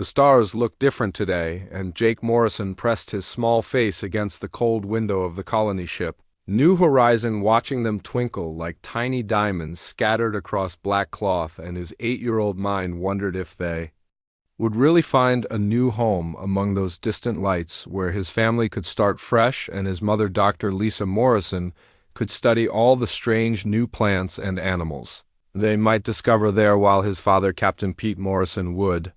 The stars looked different today, and Jake Morrison pressed his small face against the cold window of the colony ship. New Horizon watching them twinkle like tiny diamonds scattered across black cloth, and his 8-year-old mind wondered if they would really find a new home among those distant lights where his family could start fresh and his mother, Dr. Lisa Morrison, could study all the strange new plants and animals they might discover there, while his father, Captain Pete Morrison, would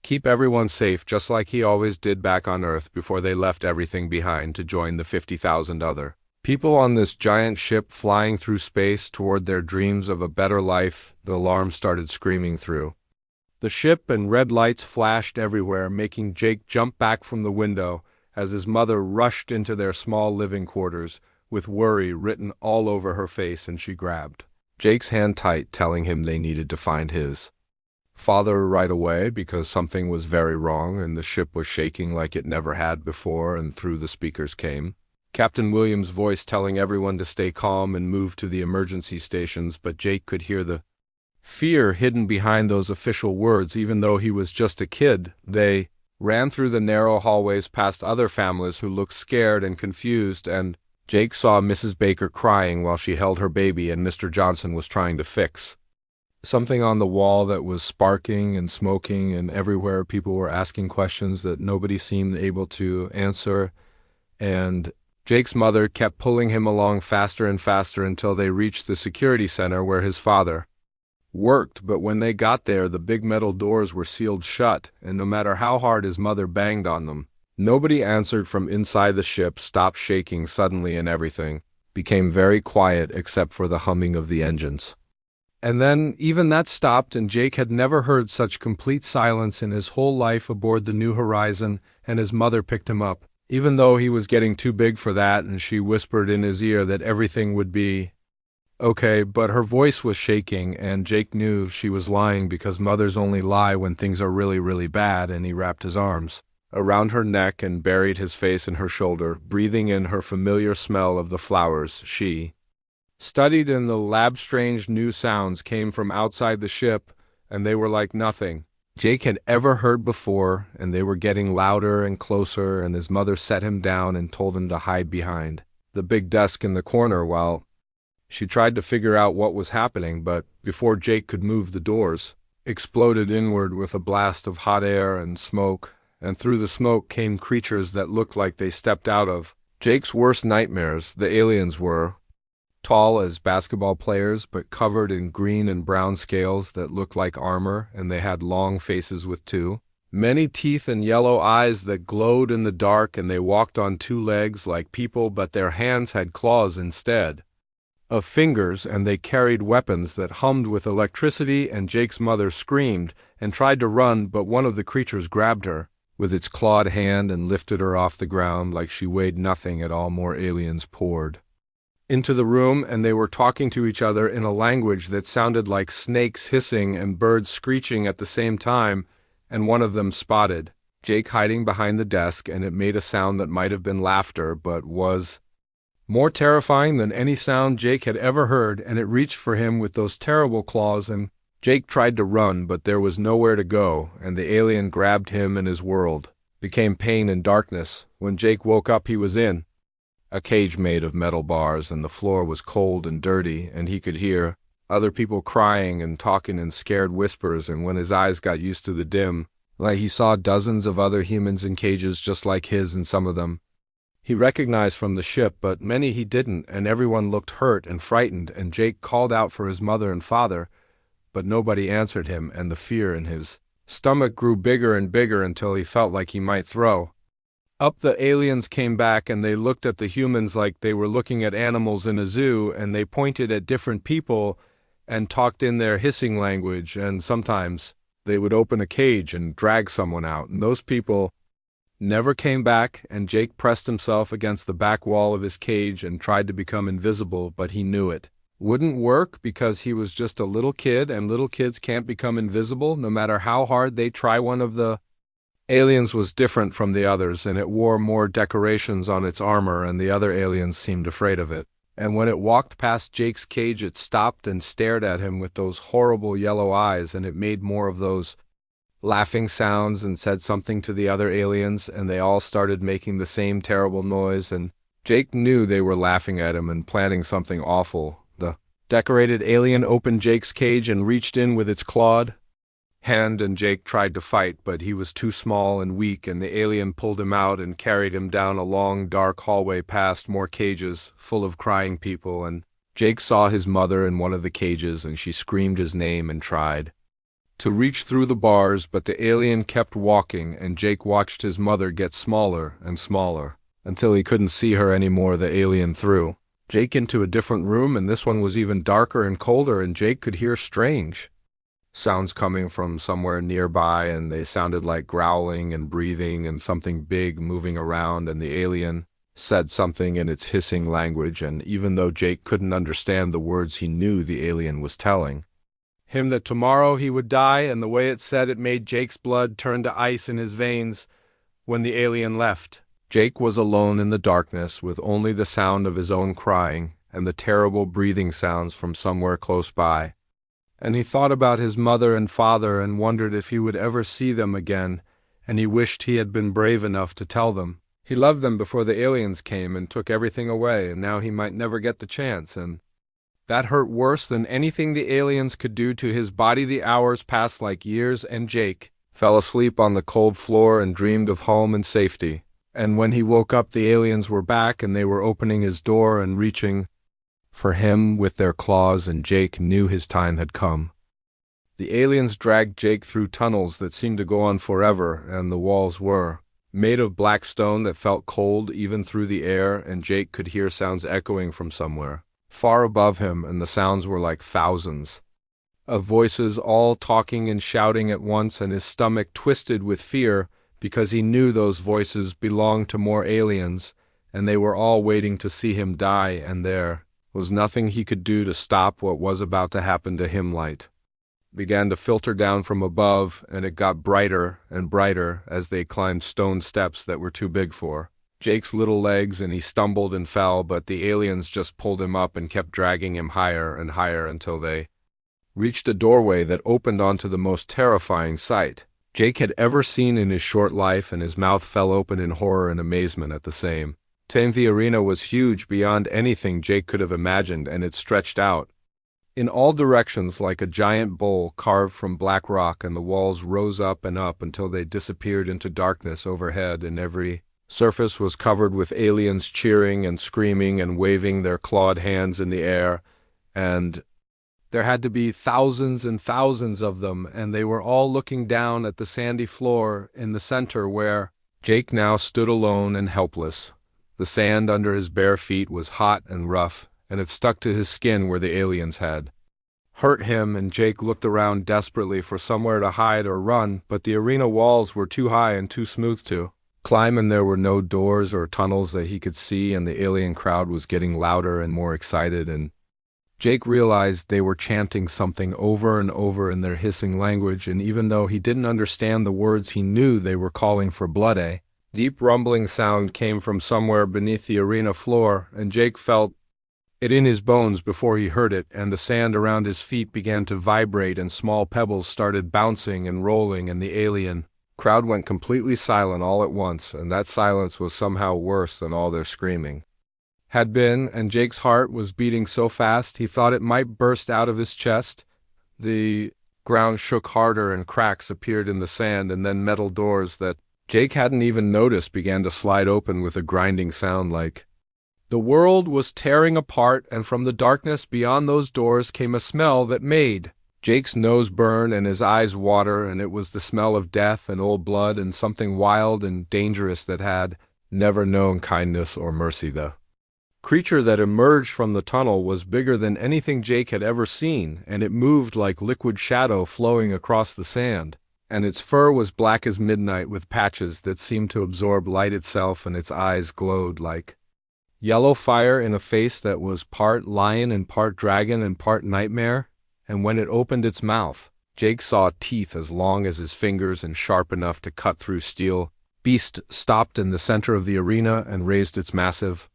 keep everyone safe just like he always did back on Earth before they left everything behind to join the 50,000 other people on this giant ship flying through space toward their dreams of a better life. The alarm started screaming through the ship, and red lights flashed everywhere, making Jake jump back from the window as his mother rushed into their small living quarters with worry written all over her face, and she grabbed Jake's hand tight, telling him they needed to find his father right away because something was very wrong and the ship was shaking like it never had before. And through the speakers came Captain Williams' voice telling everyone to stay calm and move to the emergency stations, but Jake could hear the fear hidden behind those official words. Even though he was just a kid, they ran through the narrow hallways past other families who looked scared and confused, and Jake saw Mrs. Baker crying while she held her baby, and Mr. Johnson was trying to fix something on the wall that was sparking and smoking, and everywhere people were asking questions that nobody seemed able to answer. And Jake's mother kept pulling him along faster and faster until they reached the security center where his father worked. But when they got there, the big metal doors were sealed shut, and no matter how hard his mother banged on them, nobody answered from inside. The ship stopped shaking suddenly, and everything became very quiet except for the humming of the engines. And then even that stopped, and Jake had never heard such complete silence in his whole life aboard the New Horizon. And his mother picked him up, even though he was getting too big for that, and she whispered in his ear that everything would be okay, but her voice was shaking, and Jake knew she was lying because mothers only lie when things are really, really bad. And he wrapped his arms around her neck and buried his face in her shoulder, breathing in her familiar smell of the flowers she studied in the lab. Strange new sounds came from outside the ship, and they were like nothing Jake had ever heard before, and they were getting louder and closer. And his mother set him down and told him to hide behind the big desk in the corner while she tried to figure out what was happening. But before Jake could move, the doors exploded inward with a blast of hot air and smoke, and through the smoke came creatures that looked like they stepped out of Jake's worst nightmares. The aliens were tall as basketball players, but covered in green and brown scales that looked like armor, and they had long faces with many teeth and yellow eyes that glowed in the dark, and they walked on 2 legs like people, but their hands had claws instead of fingers, and they carried weapons that hummed with electricity. And Jake's mother screamed and tried to run, but one of the creatures grabbed her with its clawed hand and lifted her off the ground like she weighed nothing at all. More aliens poured into the room, and they were talking to each other in a language that sounded like snakes hissing and birds screeching at the same time. And one of them spotted Jake hiding behind the desk, and it made a sound that might have been laughter, but was more terrifying than any sound Jake had ever heard. And it reached for him with those terrible claws, and Jake tried to run, but there was nowhere to go, and the alien grabbed him, and his world became pain and darkness. When Jake woke up, he was in a cage made of metal bars, and the floor was cold and dirty, and he could hear other people crying and talking in scared whispers. And when his eyes got used to the dim light, he saw dozens of other humans in cages just like his, and some of them he recognized from the ship, but many he didn't, and everyone looked hurt and frightened. And Jake called out for his mother and father, but nobody answered him, and the fear in his stomach grew bigger and bigger until he felt like he might throw up. The aliens came back, and they looked at the humans like they were looking at animals in a zoo, and they pointed at different people and talked in their hissing language. And sometimes they would open a cage and drag someone out, and those people never came back. And Jake pressed himself against the back wall of his cage and tried to become invisible, but he knew it wouldn't work because he was just a little kid, and little kids can't become invisible no matter how hard they try. One of the aliens was different from the others, and it wore more decorations on its armor, and the other aliens seemed afraid of it. And when it walked past Jake's cage, it stopped and stared at him with those horrible yellow eyes, and it made more of those laughing sounds and said something to the other aliens, and they all started making the same terrible noise, and Jake knew they were laughing at him and planning something awful. The decorated alien opened Jake's cage and reached in with its clawed hand, and Jake tried to fight, but he was too small and weak, and the alien pulled him out and carried him down a long, dark hallway past more cages full of crying people, and Jake saw his mother in one of the cages, and she screamed his name and tried to reach through the bars, but the alien kept walking, and Jake watched his mother get smaller and smaller, until he couldn't see her anymore. The alien threw Jake into a different room, and this one was even darker and colder, and Jake could hear strange sounds coming from somewhere nearby, and they sounded like growling and breathing and something big moving around, and the alien said something in its hissing language, and even though Jake couldn't understand the words, he knew the alien was telling him that tomorrow he would die, and the way it said it made Jake's blood turn to ice in his veins. When the alien left, Jake was alone in the darkness with only the sound of his own crying and the terrible breathing sounds from somewhere close by. And he thought about his mother and father and wondered if he would ever see them again, and he wished he had been brave enough to tell them. He loved them before the aliens came and took everything away, and now he might never get the chance, and that hurt worse than anything the aliens could do to his body. The hours passed like years, and Jake fell asleep on the cold floor and dreamed of home and safety. And when he woke up, the aliens were back, and they were opening his door and reaching for him with their claws, and Jake knew his time had come. The aliens dragged Jake through tunnels that seemed to go on forever, and the walls were made of black stone that felt cold even through the air, and Jake could hear sounds echoing from somewhere far above him, and the sounds were like thousands of voices all talking and shouting at once, and his stomach twisted with fear because he knew those voices belonged to more aliens, and they were all waiting to see him die, and there was nothing he could do to stop what was about to happen to him. Light began to filter down from above, and it got brighter and brighter as they climbed stone steps that were too big for Jake's little legs, and he stumbled and fell, but the aliens just pulled him up and kept dragging him higher and higher until they reached a doorway that opened onto the most terrifying sight Jake had ever seen in his short life, and his mouth fell open in horror and amazement at the same time. The arena was huge beyond anything Jake could have imagined, and it stretched out in all directions like a giant bowl carved from black rock, and the walls rose up and up until they disappeared into darkness overhead, and every surface was covered with aliens cheering and screaming and waving their clawed hands in the air, and there had to be thousands and thousands of them, and they were all looking down at the sandy floor in the center where Jake now stood alone and helpless. The sand under his bare feet was hot and rough, and it stuck to his skin where the aliens had hurt him, and Jake looked around desperately for somewhere to hide or run, but the arena walls were too high and too smooth to climb, and there were no doors or tunnels that he could see, and the alien crowd was getting louder and more excited, and Jake realized they were chanting something over and over in their hissing language, and even though he didn't understand the words, he knew they were calling for blood. A deep rumbling sound came from somewhere beneath the arena floor, and Jake felt it in his bones before he heard it, and the sand around his feet began to vibrate, and small pebbles started bouncing and rolling, and the alien crowd went completely silent all at once, and that silence was somehow worse than all their screaming had been, and Jake's heart was beating so fast he thought it might burst out of his chest. The ground shook harder, and cracks appeared in the sand, and then metal doors that Jake hadn't even noticed began to slide open with a grinding sound like the world was tearing apart, and from the darkness beyond those doors came a smell that made Jake's nose burn and his eyes water, and it was the smell of death and old blood and something wild and dangerous that had never known kindness or mercy. The creature that emerged from the tunnel was bigger than anything Jake had ever seen, and it moved like liquid shadow flowing across the sand, and its fur was black as midnight with patches that seemed to absorb light itself, and its eyes glowed like yellow fire in a face that was part lion and part dragon and part nightmare, and when it opened its mouth, Jake saw teeth as long as his fingers and sharp enough to cut through steel. Beast stopped in the center of the arena and raised its massive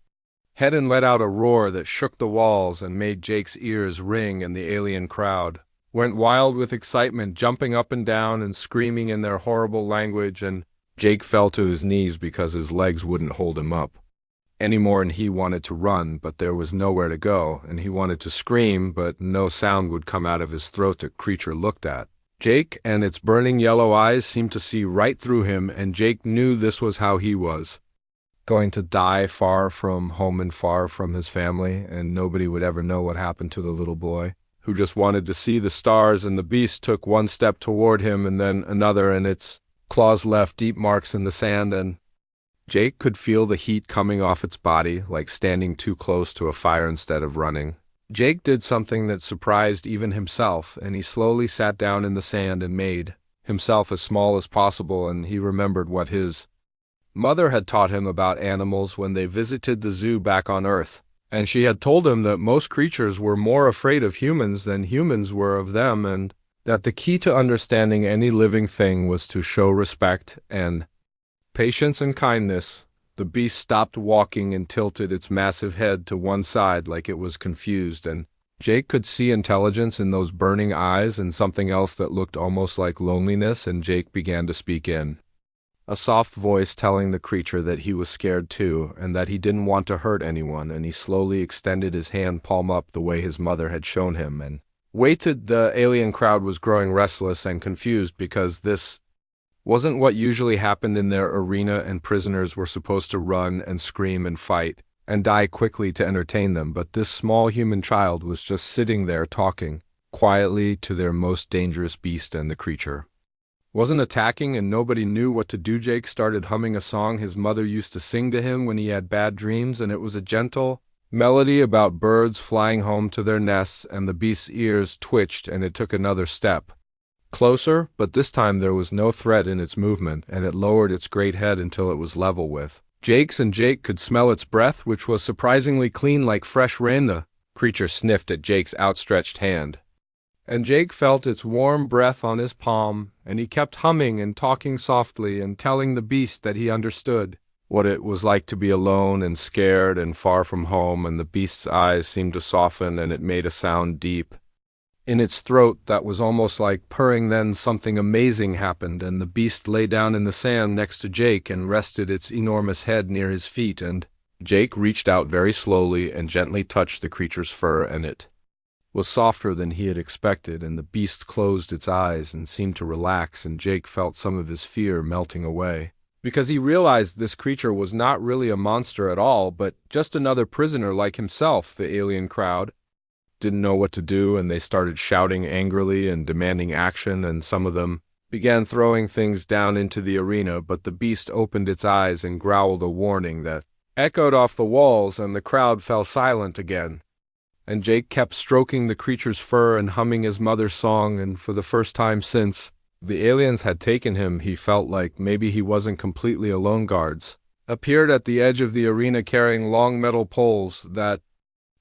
head and let out a roar that shook the walls and made Jake's ears ring, and the alien crowd went wild with excitement, jumping up and down and screaming in their horrible language, and Jake fell to his knees because his legs wouldn't hold him up anymore, and he wanted to run, but there was nowhere to go, and he wanted to scream, but no sound would come out of his throat. The creature looked at Jake, and its burning yellow eyes seemed to see right through him, and Jake knew this was how he was going to die, far from home and far from his family, and nobody would ever know what happened to the little boy who just wanted to see the stars. And the beast took one step toward him and then another, and its claws left deep marks in the sand, and Jake could feel the heat coming off its body, like standing too close to a fire instead of running. Jake did something that surprised even himself, and he slowly sat down in the sand and made himself as small as possible, and he remembered what his mother had taught him about animals when they visited the zoo back on Earth, and she had told him that most creatures were more afraid of humans than humans were of them, and that the key to understanding any living thing was to show respect and patience and kindness. The beast stopped walking and tilted its massive head to one side like it was confused, and Jake could see intelligence in those burning eyes and something else that looked almost like loneliness, and Jake began to speak in a soft voice, telling the creature that he was scared too, and that he didn't want to hurt anyone, and he slowly extended his hand palm up the way his mother had shown him, and waited. The alien crowd was growing restless and confused because this wasn't what usually happened in their arena, and prisoners were supposed to run and scream and fight and die quickly to entertain them, but this small human child was just sitting there talking quietly to their most dangerous beast, and the creature wasn't attacking, and nobody knew what to do. Jake started humming a song his mother used to sing to him when he had bad dreams, and it was a gentle melody about birds flying home to their nests, and the beast's ears twitched, and it took another step closer, but this time there was no threat in its movement, and it lowered its great head until it was level with Jake's, and Jake could smell its breath, which was surprisingly clean, like fresh rain. The creature sniffed at Jake's outstretched hand, and Jake felt its warm breath on his palm, and he kept humming and talking softly and telling the beast that he understood what it was like to be alone and scared and far from home, and the beast's eyes seemed to soften, and it made a sound deep in its throat that was almost like purring. Then something amazing happened, and the beast lay down in the sand next to Jake and rested its enormous head near his feet, and Jake reached out very slowly and gently touched the creature's fur, and it was softer than he had expected, and the beast closed its eyes and seemed to relax, and Jake felt some of his fear melting away, because he realized this creature was not really a monster at all, but just another prisoner like himself. The alien crowd didn't know what to do, and they started shouting angrily and demanding action, and some of them began throwing things down into the arena, but the beast opened its eyes and growled a warning that echoed off the walls, and the crowd fell silent again. And Jake kept stroking the creature's fur and humming his mother's song, and for the first time since the aliens had taken him, he felt like maybe he wasn't completely alone. Guards appeared at the edge of the arena carrying long metal poles that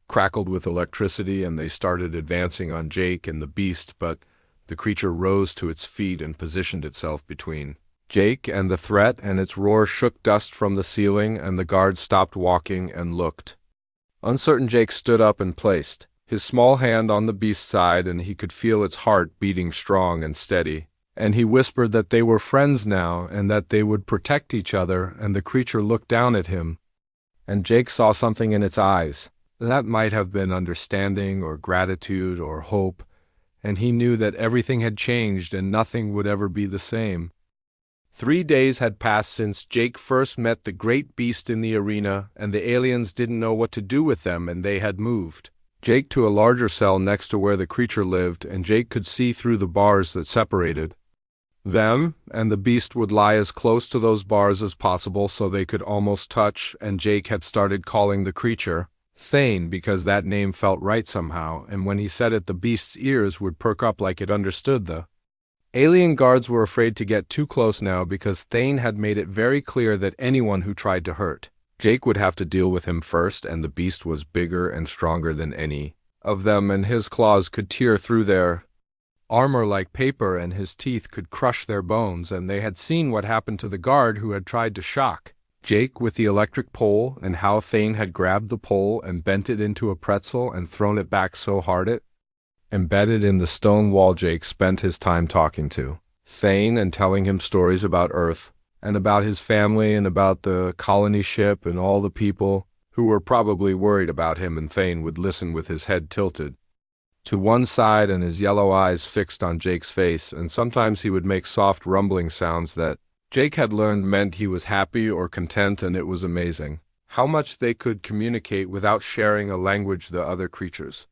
crackled with electricity, and they started advancing on Jake and the beast, but the creature rose to its feet and positioned itself between Jake and the threat, and its roar shook dust from the ceiling, and the guards stopped walking and looked uncertain. Jake stood up and placed his small hand on the beast's side, and he could feel its heart beating strong and steady, and he whispered that they were friends now and that they would protect each other. And the creature looked down at him, and Jake saw something in its eyes that might have been understanding or gratitude or hope, and he knew that everything had changed and nothing would ever be the same. 3 days had passed since Jake first met the great beast in the arena, and the aliens didn't know what to do with them, and they had moved Jake to a larger cell next to where the creature lived, and Jake could see through the bars that separated them, and the beast would lie as close to those bars as possible so they could almost touch, and Jake had started calling the creature Thane because that name felt right somehow, and when he said it, the beast's ears would perk up like it understood. The alien guards were afraid to get too close now because Thane had made it very clear that anyone who tried to hurt Jake would have to deal with him first, and the beast was bigger and stronger than any of them, and his claws could tear through their armor like paper, and his teeth could crush their bones, and they had seen what happened to the guard who had tried to shock Jake with the electric pole, and how Thane had grabbed the pole and bent it into a pretzel and thrown it back so hard it Embedded in the stone wall, Jake spent his time talking to Thane and telling him stories about Earth, and about his family and about the colony ship and all the people who were probably worried about him, and Thane would listen with his head tilted to one side and his yellow eyes fixed on Jake's face, and sometimes he would make soft rumbling sounds that Jake had learned meant he was happy or content, and it was amazing how much they could communicate without sharing a language the other creatures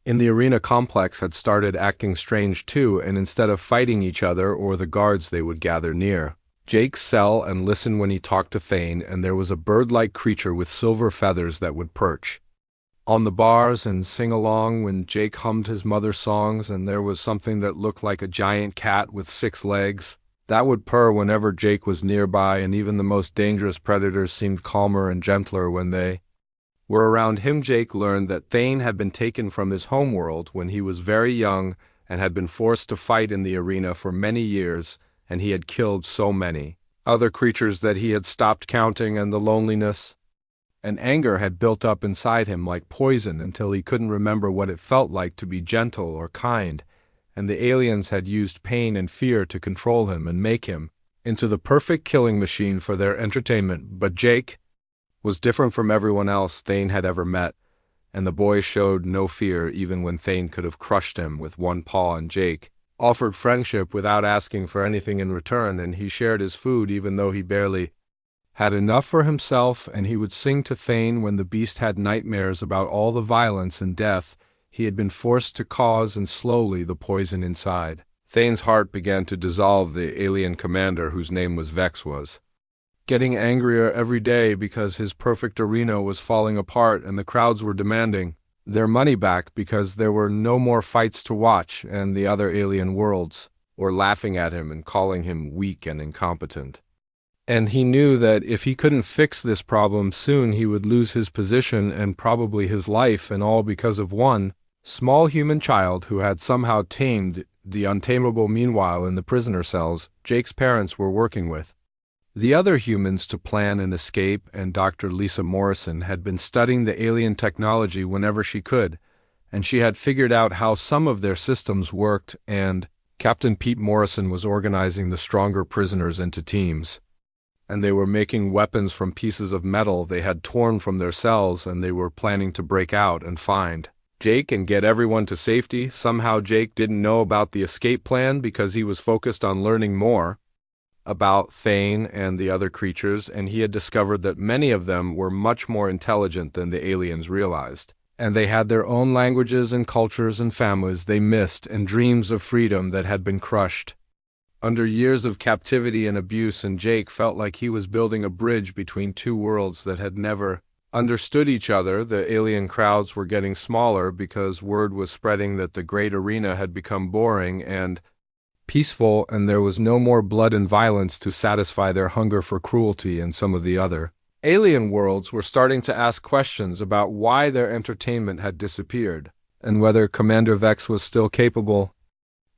in the arena complex had started acting strange too, and instead of fighting each other or the guards, they would gather near Jake's cell and listen when he talked to Thane, and there was a bird-like creature with silver feathers that would perch on the bars and sing along when Jake hummed his mother's songs, and there was something that looked like a giant cat with 6 legs that would purr whenever Jake was nearby, and even the most dangerous predators seemed calmer and gentler when they were around him. Jake learned that Thane had been taken from his homeworld when he was very young and had been forced to fight in the arena for many years, and he had killed so many other creatures that he had stopped counting, and the loneliness and anger had built up inside him like poison until he couldn't remember what it felt like to be gentle or kind, and the aliens had used pain and fear to control him and make him into the perfect killing machine for their entertainment. But Jake was different from everyone else Thane had ever met, and the boy showed no fear even when Thane could have crushed him with one paw, and Jake offered friendship without asking for anything in return, and he shared his food even though he barely had enough for himself, and he would sing to Thane when the beast had nightmares about all the violence and death he had been forced to cause, and slowly the poison inside Thane's heart began to dissolve. The alien commander, whose name was Vex, was getting angrier every day because his perfect arena was falling apart, and the crowds were demanding their money back because there were no more fights to watch, and the other alien worlds were laughing at him and calling him weak and incompetent. And he knew that if he couldn't fix this problem soon, he would lose his position and probably his life, and all because of one small human child who had somehow tamed the untamable. Meanwhile, in the prisoner cells, Jake's parents were working with the other humans to plan an escape, and Dr. Lisa Morrison had been studying the alien technology whenever she could, and she had figured out how some of their systems worked, and Captain Pete Morrison was organizing the stronger prisoners into teams, and they were making weapons from pieces of metal they had torn from their cells, and they were planning to break out and find Jake and get everyone to safety. Somehow Jake didn't know about the escape plan because he was focused on learning more about Thane and the other creatures, and he had discovered that many of them were much more intelligent than the aliens realized, and they had their own languages and cultures and families they missed, and dreams of freedom that had been crushed under years of captivity and abuse, and Jake felt like he was building a bridge between two worlds that had never understood each other. The alien crowds were getting smaller because word was spreading that the great arena had become boring and peaceful, and there was no more blood and violence to satisfy their hunger for cruelty, and some of the other alien worlds were starting to ask questions about why their entertainment had disappeared, and whether Commander Vex was still capable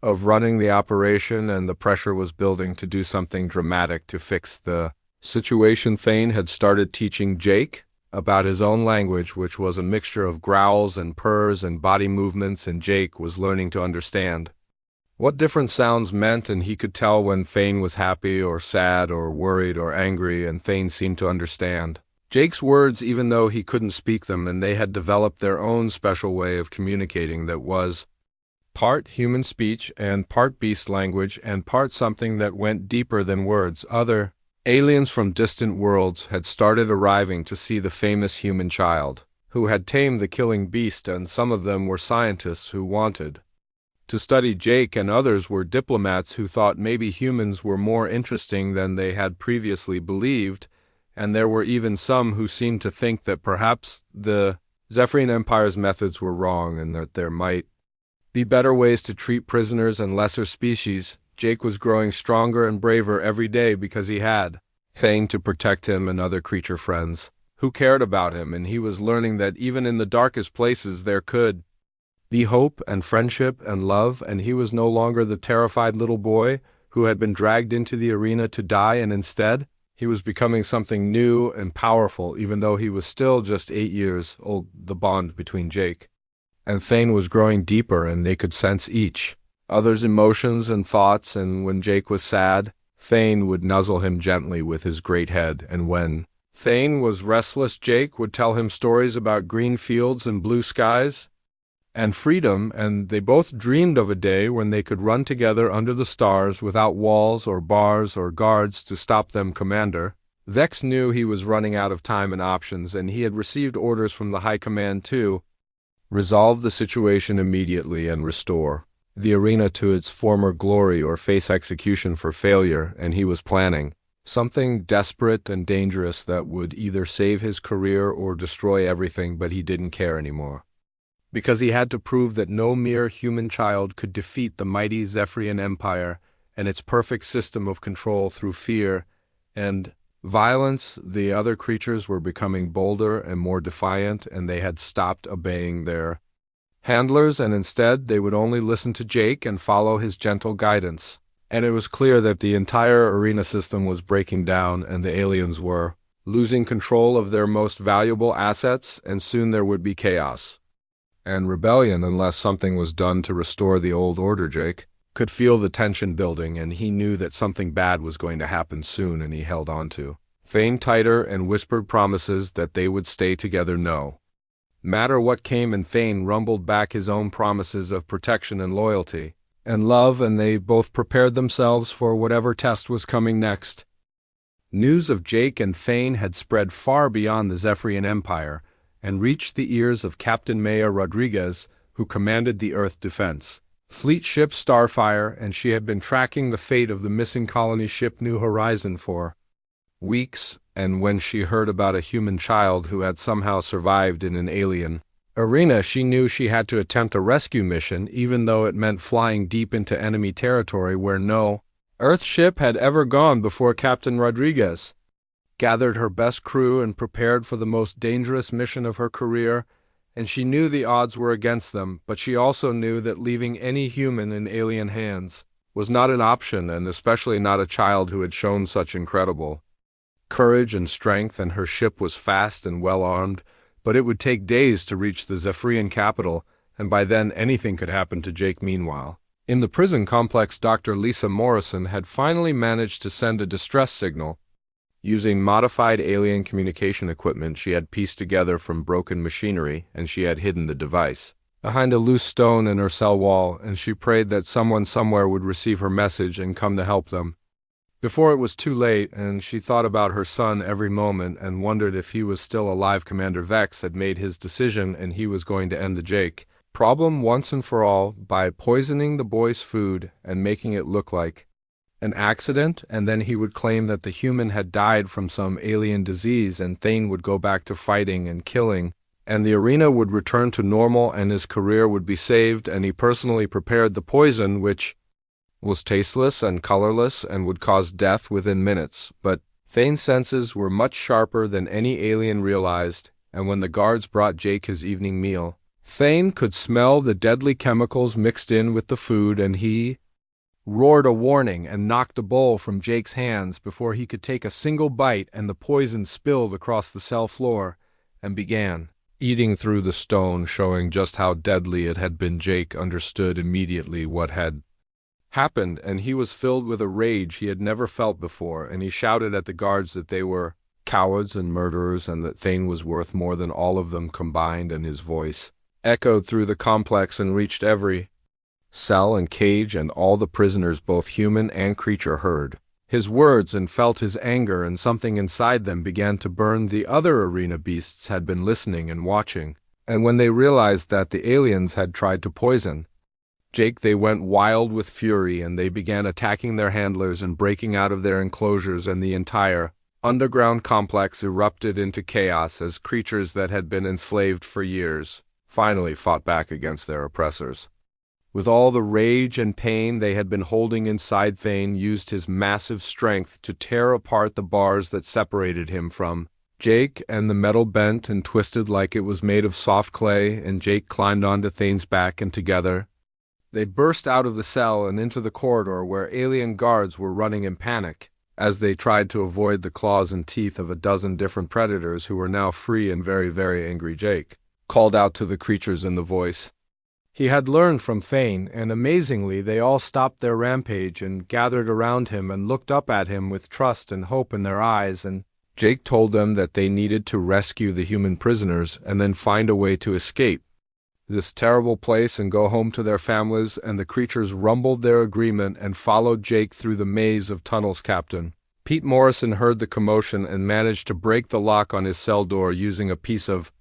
of running the operation, and the pressure was building to do something dramatic to fix the situation. Thane had started teaching Jake about his own language, which was a mixture of growls and purrs and body movements, and Jake was learning to understand what different sounds meant, and he could tell when Thane was happy or sad or worried or angry, and Thane seemed to understand Jake's words even though he couldn't speak them, and they had developed their own special way of communicating that was part human speech and part beast language and part something that went deeper than words. Other aliens from distant worlds had started arriving to see the famous human child who had tamed the killing beast, and some of them were scientists who wanted to study Jake, and others were diplomats who thought maybe humans were more interesting than they had previously believed, and there were even some who seemed to think that perhaps the Zephyrian Empire's methods were wrong and that there might be better ways to treat prisoners and lesser species. Jake was growing stronger and braver every day because he had Thane to protect him and other creature friends who cared about him, and he was learning that even in the darkest places there could be hope and friendship and love, and he was no longer the terrified little boy who had been dragged into the arena to die, and instead he was becoming something new and powerful, even though he was still just 8 years old. The bond between Jake and Thane was growing deeper and they could sense each other's emotions and thoughts, and when Jake was sad, Thane would nuzzle him gently with his great head, and when Thane was restless, Jake would tell him stories about green fields and blue skies and freedom, and they both dreamed of a day when they could run together under the stars without walls or bars or guards to stop them. Commander Vex knew he was running out of time and options, and he had received orders from the High Command to resolve the situation immediately and restore the arena to its former glory or face execution for failure, and he was planning something desperate and dangerous that would either save his career or destroy everything, but he didn't care anymore. Because he had to prove that no mere human child could defeat the mighty Zephyrian Empire and its perfect system of control through fear and violence. The other creatures were becoming bolder and more defiant, and they had stopped obeying their handlers, and instead they would only listen to Jake and follow his gentle guidance. And it was clear that the entire arena system was breaking down, and the aliens were losing control of their most valuable assets, and soon there would be chaos and rebellion unless something was done to restore the old order. Jake could feel the tension building, and he knew that something bad was going to happen soon, and he held on to Thane tighter and whispered promises that they would stay together no matter what came, and Thane rumbled back his own promises of protection and loyalty and love, and they both prepared themselves for whatever test was coming next. News of Jake and Thane had spread far beyond the Zephyrian Empire and reached the ears of Captain Maya Rodriguez, who commanded the Earth Defense Fleet ship Starfire, and she had been tracking the fate of the missing colony ship New Horizon for weeks, and when she heard about a human child who had somehow survived in an alien arena, she knew she had to attempt a rescue mission, even though it meant flying deep into enemy territory where no Earth ship had ever gone before. Captain Rodriguez gathered her best crew and prepared for the most dangerous mission of her career, and she knew the odds were against them, but she also knew that leaving any human in alien hands was not an option, and especially not a child who had shown such incredible courage and strength, and her ship was fast and well-armed, but it would take days to reach the Zephyrian capital, and by then anything could happen to Jake. Meanwhile, in the prison complex, Dr. Lisa Morrison had finally managed to send a distress signal. Using modified alien communication equipment she had pieced together from broken machinery, and she had hidden the device behind a loose stone in her cell wall, and she prayed that someone somewhere would receive her message and come to help them before it was too late. And she thought about her son every moment and wondered if he was still alive. Commander Vex had made his decision, and he was going to end the Jake problem once and for all by poisoning the boy's food and making it look like an accident, and then he would claim that the human had died from some alien disease, and Thane would go back to fighting and killing, and the arena would return to normal and his career would be saved. And he personally prepared the poison, which was tasteless and colorless and would cause death within minutes. But Thane's senses were much sharper than any alien realized, and when the guards brought Jake his evening meal, Thane could smell the deadly chemicals mixed in with the food, and he roared a warning and knocked a bowl from Jake's hands before he could take a single bite, and the poison spilled across the cell floor and began eating through the stone, showing just how deadly it had been. Jake understood immediately what had happened, and he was filled with a rage he had never felt before, and he shouted at the guards that they were cowards and murderers, and that Thane was worth more than all of them combined, and his voice echoed through the complex and reached every cell and cage, and all the prisoners, both human and creature, heard his words and felt his anger, and something inside them began to burn. The other arena beasts had been listening and watching, and when they realized that the aliens had tried to poison Jake, they went wild with fury, and they began attacking their handlers and breaking out of their enclosures, and the entire underground complex erupted into chaos as creatures that had been enslaved for years finally fought back against their oppressors. With all the rage and pain they had been holding inside, Thane used his massive strength to tear apart the bars that separated him from Jake, and the metal bent and twisted like it was made of soft clay, and Jake climbed onto Thane's back, and together they burst out of the cell and into the corridor where alien guards were running in panic as they tried to avoid the claws and teeth of a dozen different predators who were now free and very, very angry. Jake called out to the creatures in the voice. He had learned from Thane, and amazingly they all stopped their rampage and gathered around him and looked up at him with trust and hope in their eyes, and Jake told them that they needed to rescue the human prisoners and then find a way to escape this terrible place and go home to their families, and the creatures rumbled their agreement and followed Jake through the maze of tunnels. Captain Pete Morrison heard the commotion and managed to break the lock on his cell door using a piece of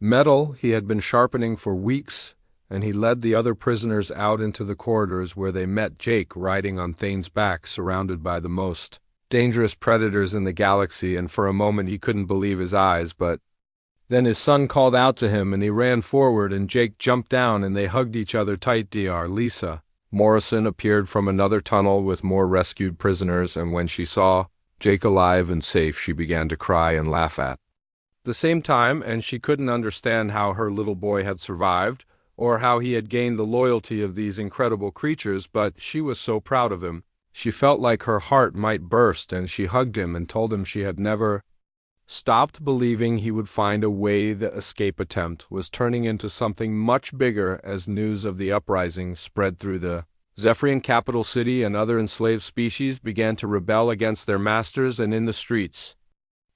metal he had been sharpening for weeks, and he led the other prisoners out into the corridors where they met Jake riding on Thane's back, surrounded by the most dangerous predators in the galaxy, and for a moment he couldn't believe his eyes, but then his son called out to him and he ran forward and Jake jumped down and they hugged each other tight. Dr. Lisa Morrison appeared from another tunnel with more rescued prisoners, and when she saw Jake alive and safe, she began to cry and laugh at the same time, and she couldn't understand how her little boy had survived, or how he had gained the loyalty of these incredible creatures, but she was so proud of him. She felt like her heart might burst, and she hugged him and told him she had never stopped believing he would find a way. The escape attempt was turning into something much bigger as news of the uprising spread through the Zephyrian capital city, and other enslaved species began to rebel against their masters, and in the streets,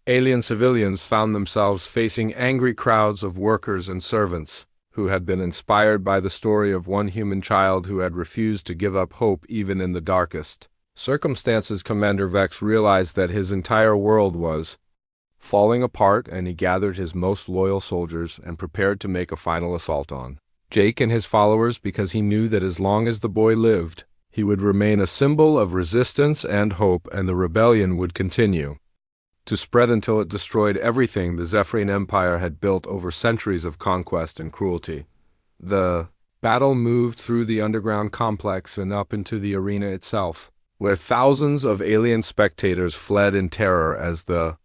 alien civilians found themselves facing angry crowds of workers and servants who had been inspired by the story of one human child who had refused to give up hope even in the darkest circumstances. Commander Vex realized that his entire world was falling apart, and he gathered his most loyal soldiers and prepared to make a final assault on Jake and his followers, because he knew that as long as the boy lived, he would remain a symbol of resistance and hope, and the rebellion would continue to spread until it destroyed everything the Zephyrian Empire had built over centuries of conquest and cruelty. The battle moved through the underground complex and up into the arena itself, where thousands of alien spectators fled in terror as the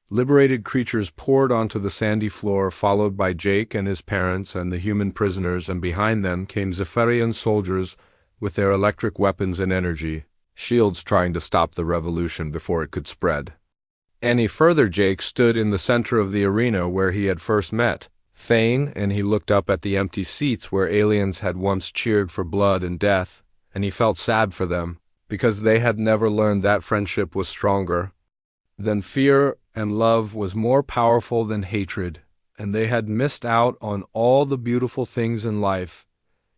liberated creatures poured onto the sandy floor, followed by Jake and his parents and the human prisoners, and behind them came Zephyrian soldiers with their electric weapons and energy shields, trying to stop the revolution before it could spread any further. Jake stood in the center of the arena where he had first met Thane, and he looked up at the empty seats where aliens had once cheered for blood and death, and he felt sad for them, because they had never learned that friendship was stronger than fear, and love was more powerful than hatred, and they had missed out on all the beautiful things in life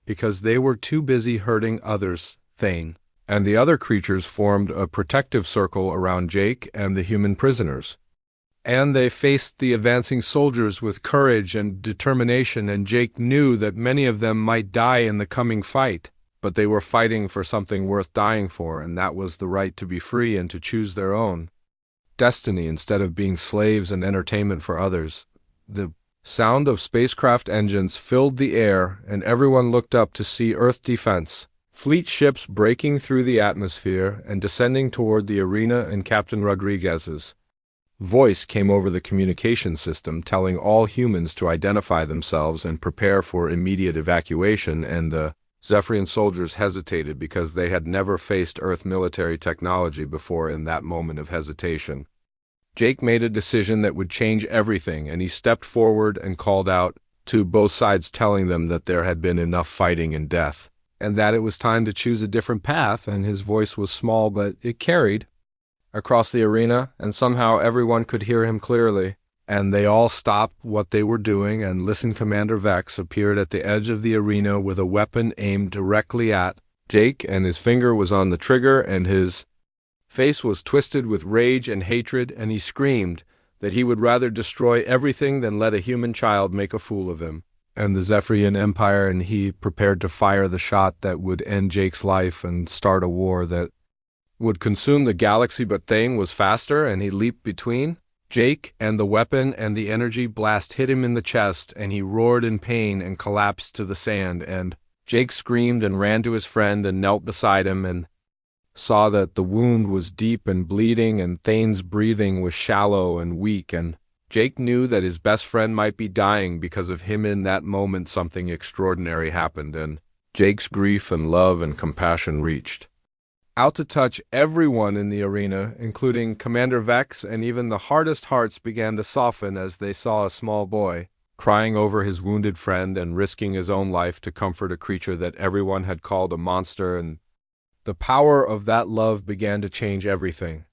because they were too busy hurting others. Thane and the other creatures formed a protective circle around Jake and the human prisoners, and they faced the advancing soldiers with courage and determination, and Jake knew that many of them might die in the coming fight, but they were fighting for something worth dying for, and that was the right to be free and to choose their own destiny instead of being slaves and entertainment for others. The sound of spacecraft engines filled the air, and everyone looked up to see Earth defense fleet ships breaking through the atmosphere and descending toward the arena, and Captain Rodriguez's voice came over the communication system telling all humans to identify themselves and prepare for immediate evacuation, and the Zephyrian soldiers hesitated because they had never faced Earth military technology before. In that moment of hesitation, Jake made a decision that would change everything, and he stepped forward and called out to both sides, telling them that there had been enough fighting and death, and that it was time to choose a different path. And his voice was small, but it carried across the arena, and somehow everyone could hear him clearly. And they all stopped what they were doing and listened. Commander Vex appeared at the edge of the arena with a weapon aimed directly at Jake, and his finger was on the trigger, and his face was twisted with rage and hatred, and he screamed that he would rather destroy everything than let a human child make a fool of him and the Zephyrian Empire, and he prepared to fire the shot that would end Jake's life and start a war that would consume the galaxy. But Thane was faster, and he leaped between Jake and the weapon, and the energy blast hit him in the chest, and he roared in pain and collapsed to the sand. And Jake screamed and ran to his friend and knelt beside him and saw that the wound was deep and bleeding, and Thane's breathing was shallow and weak, and Jake knew that his best friend might be dying because of him. In that moment, something extraordinary happened, and Jake's grief and love and compassion reached out to touch everyone in the arena, including Commander Vex, and even the hardest hearts began to soften as they saw a small boy crying over his wounded friend and risking his own life to comfort a creature that everyone had called a monster, and the power of that love began to change everything.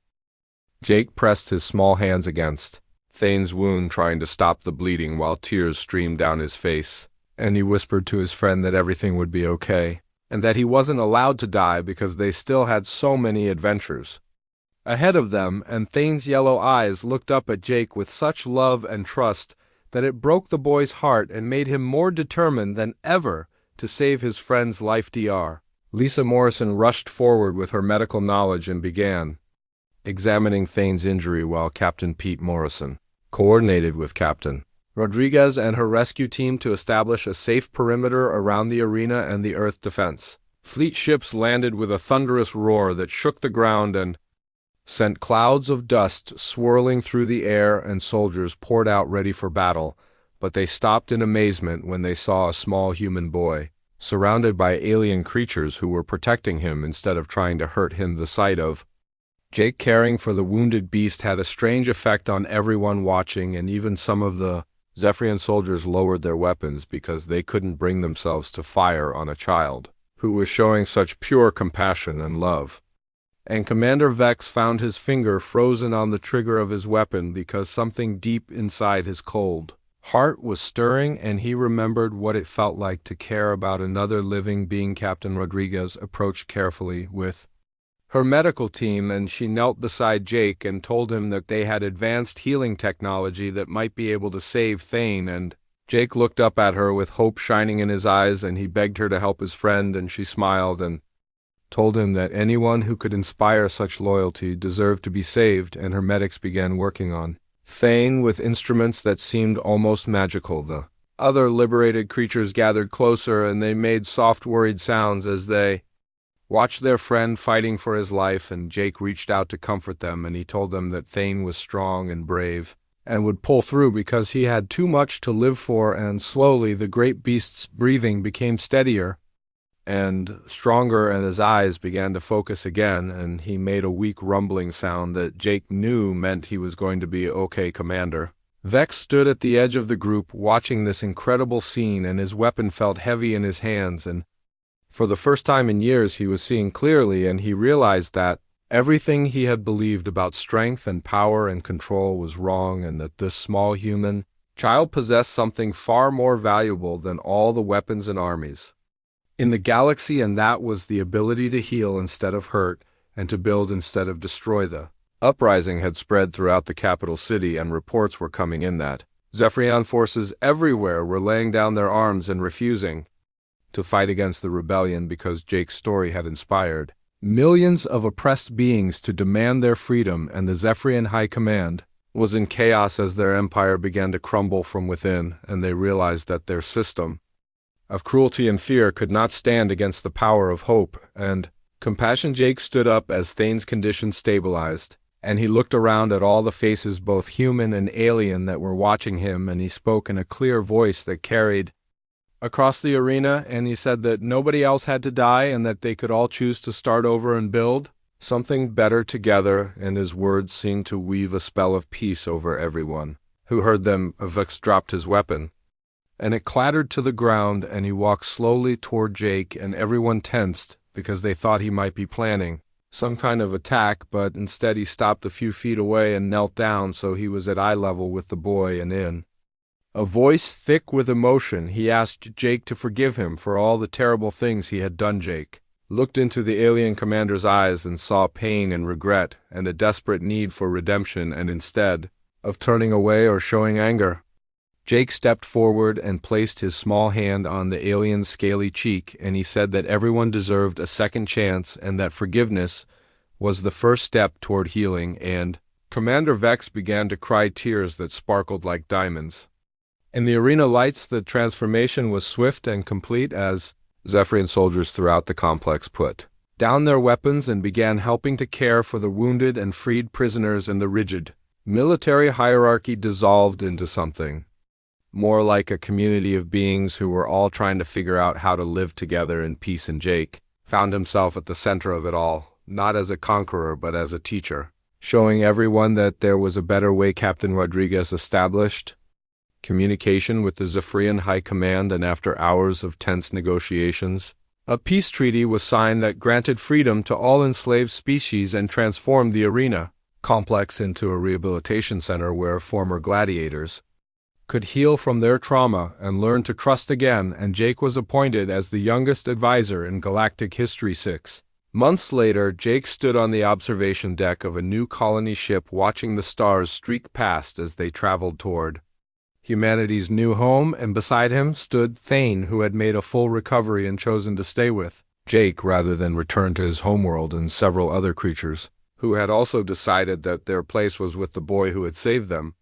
Jake pressed his small hands against Thane's wound, trying to stop the bleeding while tears streamed down his face, and he whispered to his friend that everything would be okay, and that he wasn't allowed to die because they still had so many adventures ahead of them, and Thane's yellow eyes looked up at Jake with such love and trust that it broke the boy's heart and made him more determined than ever to save his friend's life. Dr. Lisa Morrison rushed forward with her medical knowledge and began examining Thane's injury, while Captain Pete Morrison coordinated with Captain Rodriguez and her rescue team to establish a safe perimeter around the arena and the Earth defense. Fleet ships landed with a thunderous roar that shook the ground and sent clouds of dust swirling through the air, and soldiers poured out ready for battle, but they stopped in amazement when they saw a small human boy surrounded by alien creatures who were protecting him instead of trying to hurt him. The sight of Jake caring for the wounded beast had a strange effect on everyone watching, and even some of the Zephyrian soldiers lowered their weapons because they couldn't bring themselves to fire on a child who was showing such pure compassion and love. And Commander Vex found his finger frozen on the trigger of his weapon because something deep inside his cold heart was stirring, and he remembered what it felt like to care about another living being. Captain Rodriguez approached carefully with her medical team, and she knelt beside Jake and told him that they had advanced healing technology that might be able to save Thane. And Jake looked up at her with hope shining in his eyes, and he begged her to help his friend, and she smiled and told him that anyone who could inspire such loyalty deserved to be saved, and her medics began working on Thane with instruments that seemed almost magical. The other liberated creatures gathered closer, and they made soft, worried sounds as they watched their friend fighting for his life, and Jake reached out to comfort them, and he told them that Thane was strong and brave and would pull through because he had too much to live for. And slowly the great beast's breathing became steadier and stronger, and his eyes began to focus again, and he made a weak rumbling sound that Jake knew meant he was going to be okay. Commander Vex stood at the edge of the group watching this incredible scene, and his weapon felt heavy in his hands, and for the first time in years he was seeing clearly, and he realized that everything he had believed about strength and power and control was wrong, and that this small human child possessed something far more valuable than all the weapons and armies in the galaxy, and that was the ability to heal instead of hurt and to build instead of destroy. The uprising had spread throughout the capital city, and reports were coming in that Zephyrian forces everywhere were laying down their arms and refusing to fight against the rebellion because Jake's story had inspired millions of oppressed beings to demand their freedom, and the Zephyrian High Command was in chaos as their empire began to crumble from within, and they realized that their system of cruelty and fear could not stand against the power of hope and compassion. Jake stood up as Thane's condition stabilized, and he looked around at all the faces, both human and alien, that were watching him, and he spoke in a clear voice that carried across the arena, and he said that nobody else had to die and that they could all choose to start over and build something better together, and his words seemed to weave a spell of peace over everyone who heard them. Vex dropped his weapon, and it clattered to the ground, and he walked slowly toward Jake, and everyone tensed because they thought he might be planning some kind of attack, but instead he stopped a few feet away and knelt down so he was at eye level with the boy, and in a voice thick with emotion he asked Jake to forgive him for all the terrible things he had done. Jake looked into the alien commander's eyes and saw pain and regret and a desperate need for redemption, and instead of turning away or showing anger, Jake stepped forward and placed his small hand on the alien's scaly cheek, and he said that everyone deserved a second chance and that forgiveness was the first step toward healing. And Commander Vex began to cry tears that sparkled like diamonds. In the arena lights, the transformation was swift and complete as Zephyrian soldiers throughout the complex put down their weapons and began helping to care for the wounded and freed prisoners, and the rigid military hierarchy dissolved into something more like a community of beings who were all trying to figure out how to live together in peace. And Jake found himself at the center of it all, not as a conqueror but as a teacher, showing everyone that there was a better way. Captain Rodriguez established communication with the Zephyrian High Command, and after hours of tense negotiations, a peace treaty was signed that granted freedom to all enslaved species and transformed the arena complex into a rehabilitation center where former gladiators could heal from their trauma and learn to trust again, and Jake was appointed as the youngest advisor in Galactic History 6. Months later, Jake stood on the observation deck of a new colony ship watching the stars streak past as they traveled toward humanity's new home, and beside him stood Thane, who had made a full recovery and chosen to stay with Jake rather than return to his homeworld, and several other creatures who had also decided that their place was with the boy who had saved them.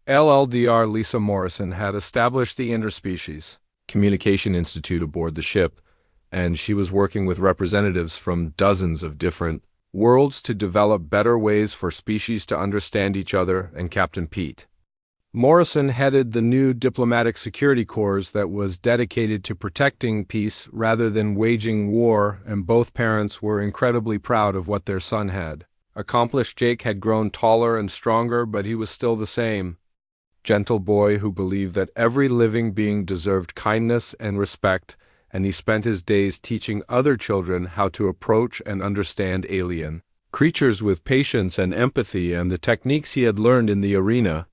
LLDR Lisa Morrison had established the Interspecies Communication Institute aboard the ship, and she was working with representatives from dozens of different worlds to develop better ways for species to understand each other, and Captain Pete Morrison headed the new Diplomatic Security Corps that was dedicated to protecting peace rather than waging war, and both parents were incredibly proud of what their son had accomplished. Jake had grown taller and stronger, but he was still the same gentle boy who believed that every living being deserved kindness and respect, and he spent his days teaching other children how to approach and understand alien creatures with patience and empathy, and the techniques he had learned in the arena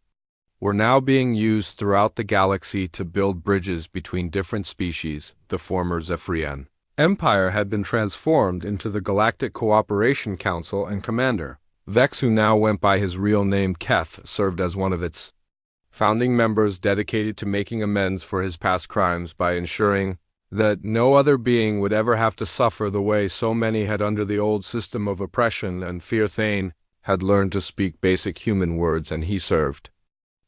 were now being used throughout the galaxy to build bridges between different species. The former Zephyrian Empire had been transformed into the Galactic Cooperation Council, and Commander Vex, who now went by his real name Keth, served as one of its founding members, dedicated to making amends for his past crimes by ensuring that no other being would ever have to suffer the way so many had under the old system of oppression and fear. Thane had learned to speak basic human words, and he served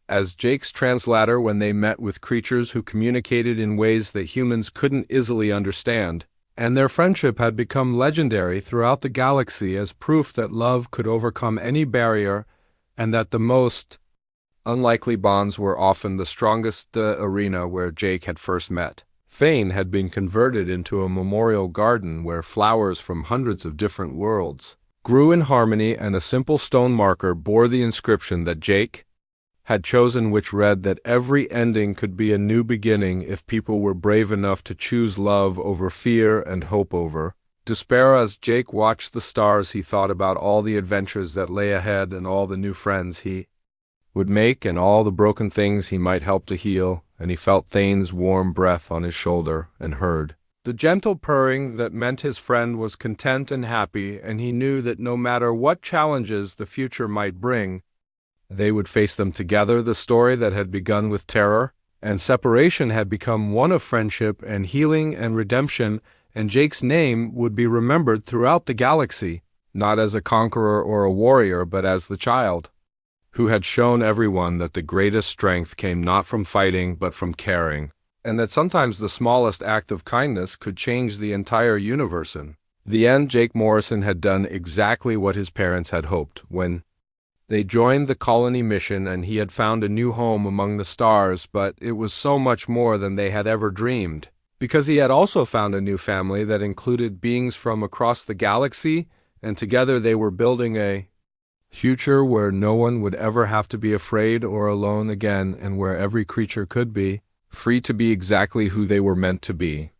as Jake's translator when they met with creatures who communicated in ways that humans couldn't easily understand, and their friendship had become legendary throughout the galaxy as proof that love could overcome any barrier, and that the most unlikely bonds were often the strongest. The arena where Jake had first met Thane had been converted into a memorial garden where flowers from hundreds of different worlds grew in harmony, and a simple stone marker bore the inscription that Jake had chosen, which read that every ending could be a new beginning if people were brave enough to choose love over fear and hope over despair. As Jake watched the stars, he thought about all the adventures that lay ahead, and all the new friends he would make, and all the broken things he might help to heal, and he felt Thane's warm breath on his shoulder and heard the gentle purring that meant his friend was content and happy, and he knew that no matter what challenges the future might bring, they would face them together. The story that had begun with terror and separation had become one of friendship and healing and redemption, and Jake's name would be remembered throughout the galaxy, not as a conqueror or a warrior, but as the child who had shown everyone that the greatest strength came not from fighting but from caring, and that sometimes the smallest act of kindness could change the entire universe. In the end, Jake Morrison had done exactly what his parents had hoped when they joined the colony mission, and he had found a new home among the stars. But it was so much more than they had ever dreamed, because he had also found a new family that included beings from across the galaxy, and together they were building a future where no one would ever have to be afraid or alone again, and where every creature could be free to be exactly who they were meant to be.